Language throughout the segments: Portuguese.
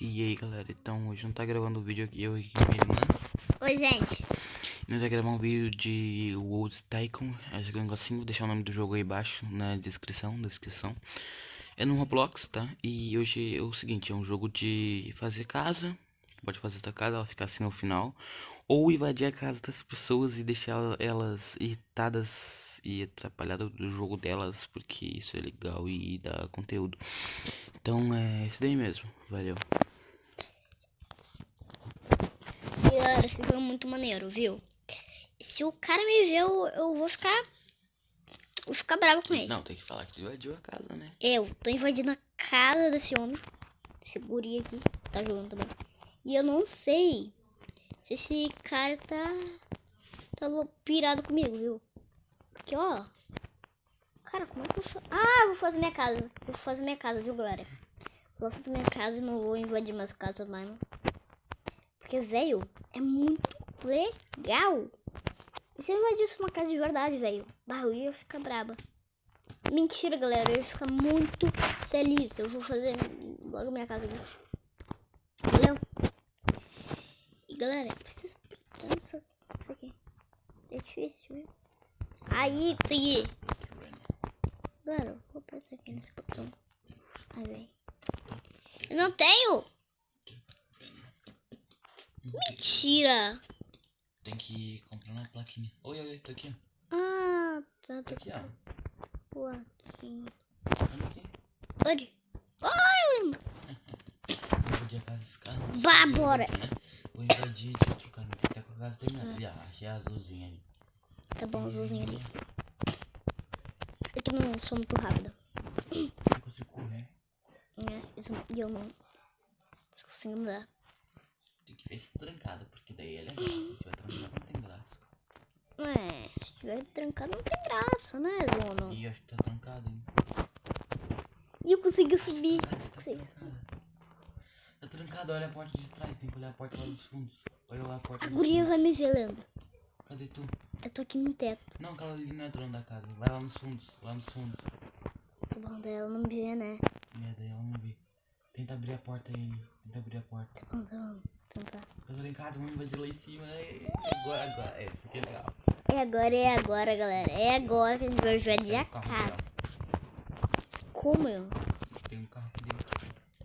E aí galera, então hoje não tá gravando o vídeo aqui, eu e minha irmã. Oi gente. Nós vai gravar um vídeo de World Tycoon, esse negocinho, vou deixar o nome do jogo aí embaixo na descrição. É no Roblox, tá? E hoje é o seguinte, é um jogo de fazer casa. Pode fazer tua casa, ela ficar assim no final. Ou invadir a casa das pessoas e deixar elas irritadas e atrapalhadas do jogo delas, porque isso é legal e dá conteúdo. Então é isso daí mesmo, valeu. Galera, esse jogo é muito maneiro, viu? Se o cara me ver, eu vou ficar bravo com ele. Não, tem que falar que tu invadiu a casa, né? Eu tô invadindo a casa desse homem. Esse guri aqui tá jogando também. E eu não sei se esse cara tá pirado comigo, viu? Porque, ó. Cara, como é que eu faço? Ah, eu vou fazer minha casa. Vou fazer minha casa, viu, galera? Vou fazer minha casa e não vou invadir mais casas mais, não. Porque, velho, é muito legal. E se eu invadisse uma casa de verdade, velho? Eu ia ficar braba. Mentira, galera. Eu ia ficar muito feliz. Eu vou fazer logo minha casa aqui. Valeu? E, galera, eu preciso apertar isso aqui. É difícil, viu? Aí, consegui. Galera, eu vou apertar aqui nesse botão. Ai, velho. Eu não tenho. Mentira. Tem que comprar uma plaquinha. Oi, tô aqui, ó. Ah, tá. Tô aqui, ó. Plaquinha. Olha aqui. Olha. Ai, Invadir a casa dos caras. vá, bora. Né? Vou invadir esse outro cara. Tem que estar com a casa terminada. Ali, ó. Achei a azulzinha ali. Tá bom, azulzinho ali. Eu também não sou muito rápida. Não consigo correr. E eu não consigo andar. Tem que ver se trancada, porque daí é legal. Se tiver trancado, não tem graça. Se estiver trancado não tem graça, né, dono? Ih, acho que tá trancado, hein? E eu consegui subir. Tá trancado, olha a porta de trás. Tem que olhar a porta lá dos fundos. Olha lá a porta A dos guria fundos. vai me ver, Leandro. Cadê tu? Eu tô aqui no teto. Não, aquela ali não é dono da casa. Vai lá nos fundos. Lá nos fundos. Tá bom, daí ela não me vê, né? Daí ela não vê. Tenta abrir a porta aí. Tenta abrir a porta. Tá bom, tentar. Tá trancado, vamos invadir lá em cima. Agora. Esse aqui é legal. É agora, galera. É agora que a gente vai invadir a Carro casa. dela. Como eu? Tem um carro aqui dentro.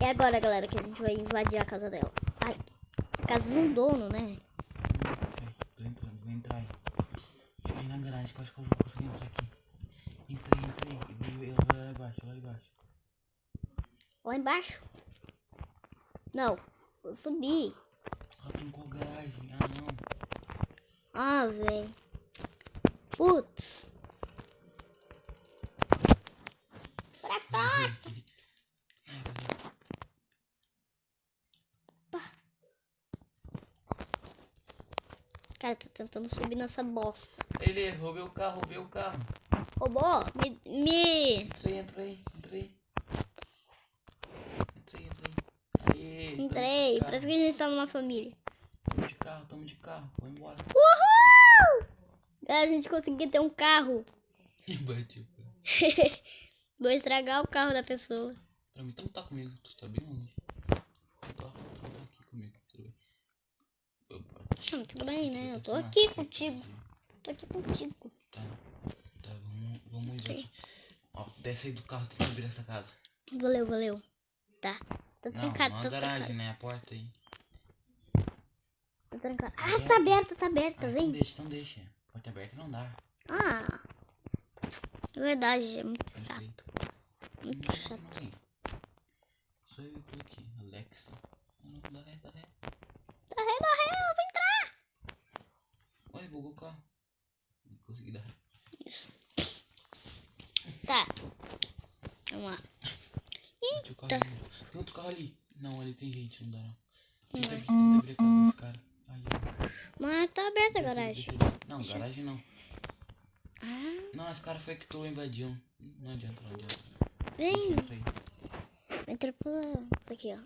É agora, galera, que a gente vai invadir a casa dela. Ai, casa de um dono, né? Tô entrando, vou entrar aí. Deixa eu ir na garagem que eu acho que eu vou conseguir entrar aqui. Entrei. Eu vou lá embaixo. Lá embaixo? Não, vou subir. Ela trancou a garagem. Ah, não. Ah, velho. Putz. Pra cá. Cara, tô tentando subir nessa bosta. Ele roubei o carro. Robô, me... Entrei. Aê, Entrei. Parece que a gente tá numa família. Tamo de carro. Vou embora. Uhul! A gente conseguiu ter um carro. E bateu. Vou estragar o carro da pessoa. Pra mim, então tá comigo. Tu tá bem longe. Tá aqui comigo. Tudo bem. Tudo bem, né? Eu tô aqui contigo. Tá, vamos invadir. Ó, desce aí do carro, tenta abrir essa casa. Valeu. Tá trancado, não a tá garagem, trancado. né? A porta aí. Tá trancado. Ah, tá aberta, vem. Então deixa. Porta aberta não dá. Ah, verdade, é muito Entrei. chato. Muito chato. Não. Só eu tô aqui, Alexa. Não, dá ré. Tá ré, eu vou entrar. Ué, bugou o carro. Não consegui dar ré. Isso. Tá. Vamos lá. Eita. Tem outro carro ali. Não, ali tem gente, não dá não. Tenta abrir a casa desse cara. Ai. Mas tá aberta a garagem. Não, garagem não. Ah, Não, esse cara foi que tu invadiu. Não adianta. vem. Entra aí. Entra por isso aqui, ó.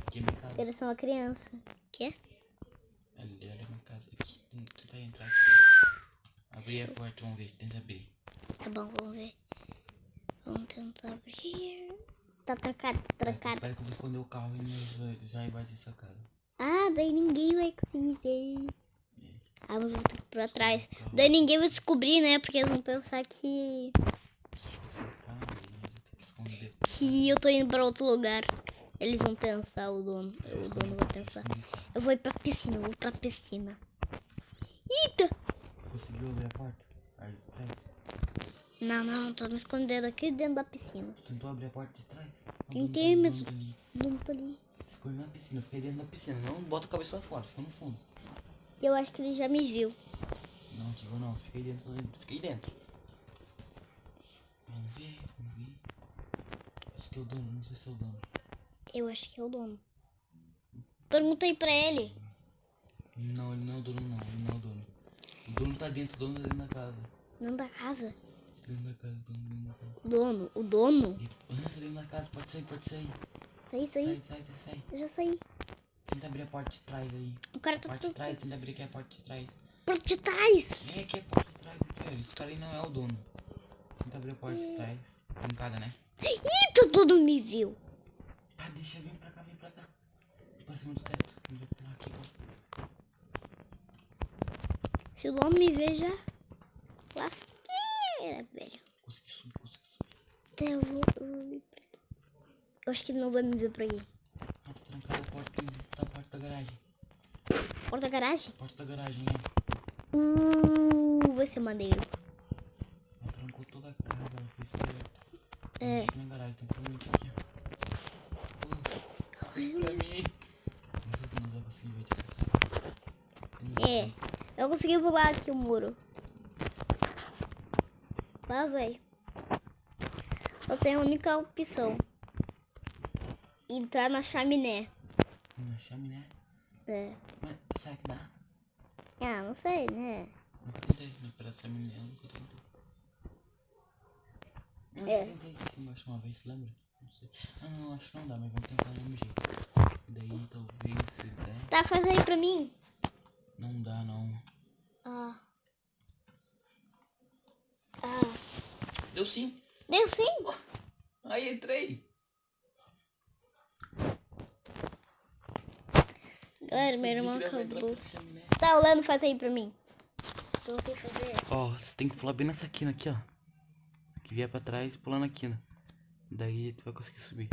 Aqui é minha casa. Eles são uma criança. Quê? Ali é minha casa. Aqui. Tenta entrar aqui. Abrir a porta, vamos ver. Tenta abrir. Tá bom, vamos ver. Vamos tentar abrir. Tá trancado, trancado. Espera que eu vou esconder o carro e nós já invadir essa casa. Ah, daí ninguém vai conseguir ver. Ah, mas eu vou ter que ir pra trás. Daí ninguém vai descobrir, né? Porque eles vão pensar que eu tô indo pra outro lugar. Eles vão pensar, o dono vai pensar. Eu vou ir pra piscina, Eita! Conseguiu abrir a porta? Aí, atrás. Não, tô me escondendo aqui dentro da piscina. Tentou abrir a porta de trás? Tentei, mas o dono tá ali. Se esconde na piscina, fiquei dentro da piscina. Não bota a cabeça lá fora, fica no fundo. Eu acho que ele já me viu. Não, Tigo, não. Fiquei dentro. Vamos ver. Acho que é o dono, não sei se é o dono. Eu acho que é o dono. Perguntei pra ele. Não, ele não é o dono, não. Ele não é o dono. O dono tá dentro da casa. Dentro da casa? Dentro da casa. O dono? Entra dentro da casa, pode sair. Sai. Eu já saí. Tenta abrir a porta de trás aí. O cara tá Porta de trás, tenta abrir aqui a porta de trás. Porta de trás? É aqui a porta de trás, aqui, ó. Esse cara aí não é o dono. Tenta abrir a porta de trás. Trancada, né? Eita, todo me viu. Tá, deixa, vem pra cá. Pra cima do teto. Eu vou pular aqui, ó. Se o dono me ver já. Lasqueira, velho. Consegui subir. Até eu vou vir pra aqui. Eu acho que ele não vai me ver por aí. Ah, tá trancada a porta da garagem. Porta da garagem? Porta da garagem, Vai ser maneiro. Ela trancou toda a casa, ela foi esperta. É. Na garagem, tem problema aqui, ó. Pra mim. Não sei se nós vamos conseguir ver disso. Eu consegui pular aqui o muro. Vá, velho. Eu tenho a única opção. Entrar na chaminé. Na chaminé? É. Mas será que dá? Ah, não sei, né? Nunca tentei, mas parece chaminé, eu nunca tentei. Eu já tentei aqui embaixo uma vez, lembra? Não sei. Não, acho que não dá, mas vamos tentar do mesmo jeito. Daí talvez se der. Tá, faz aí pra mim. Não dá, não. Ah. Deu sim. Deu sim? Aí entrei. Galera, meu irmão Sabia que dava pra acabou. entrar pela chaminé. Tá, Orlando, faz aí pra mim. Eu sei fazer. Ó, você tem que pular bem nessa quina aqui, ó. Que vier pra trás e pular na quina. Daí tu vai conseguir subir.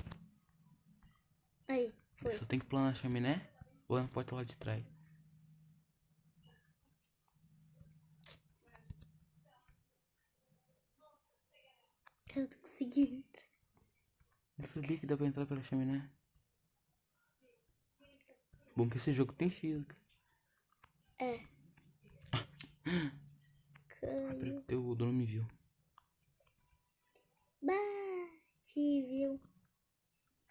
Aí, foi. Só tem que pular na chaminé ou na porta lá de trás. Eu não consegui. Eu sabia que dá pra entrar pela chaminé. Bom que esse jogo tem física. É. Caiu. O dono me viu. Te viu.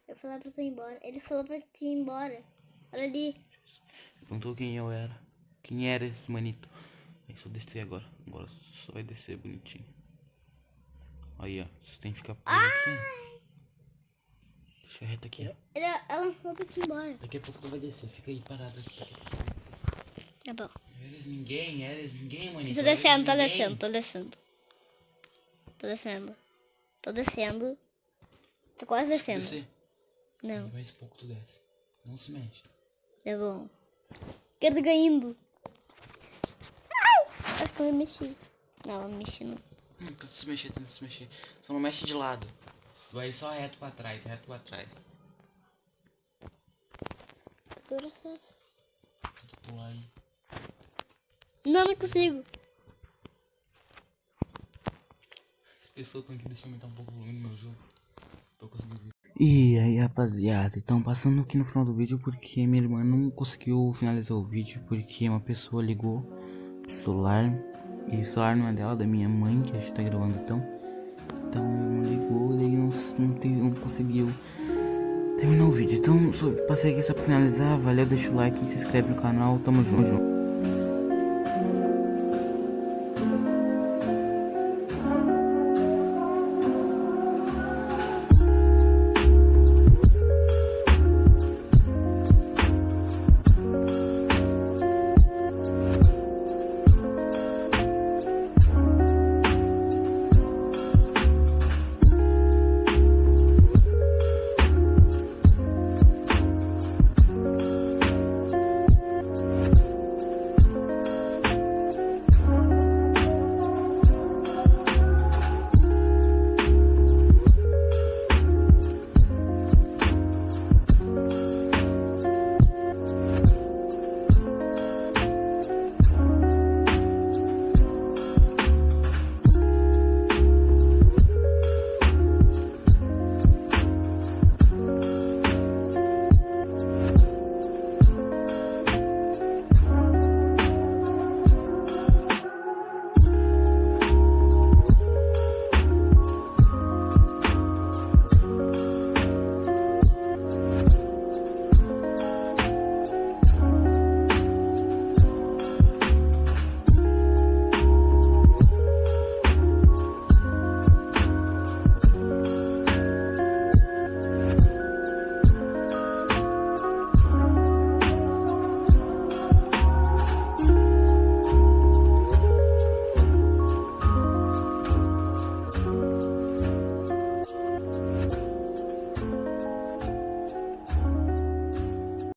Eu falei pra tu ir embora. Ele falou pra te ir embora. Olha ali. Perguntou quem eu era. Quem era esse manito. Aí só descer agora. Agora só vai descer bonitinho. Aí, ó. Você tem que ficar preso aqui, ó. Deixa reto aqui, ó. Ela falou pra te ir embora. Daqui a pouco tu vai descer. Fica aí parado aqui. Tá bom. Eres ninguém, manito. Tô descendo. Tô quase descendo. Descer. Não, Mais pouco tu desce. Não se mexe. tá bom. Quero caindo. Ai! Acho que eu me mexi. Não, eu me mexi não. Tenta se mexer. Só não mexe de lado. Vai só reto pra trás. Tesoura essa. Pular aí. Não consigo. As pessoas estão aqui, deixa eu aumentar um pouco o volume do meu jogo. Pra eu conseguir ver. E aí, rapaziada, então passando aqui no final do vídeo porque minha irmã não conseguiu finalizar o vídeo porque uma pessoa ligou pro celular e o celular não é dela, da minha mãe, que a gente tá gravando então ligou e aí não conseguiu terminar o vídeo. Então passei aqui só pra finalizar, valeu, deixa o like, se inscreve no canal, tamo junto.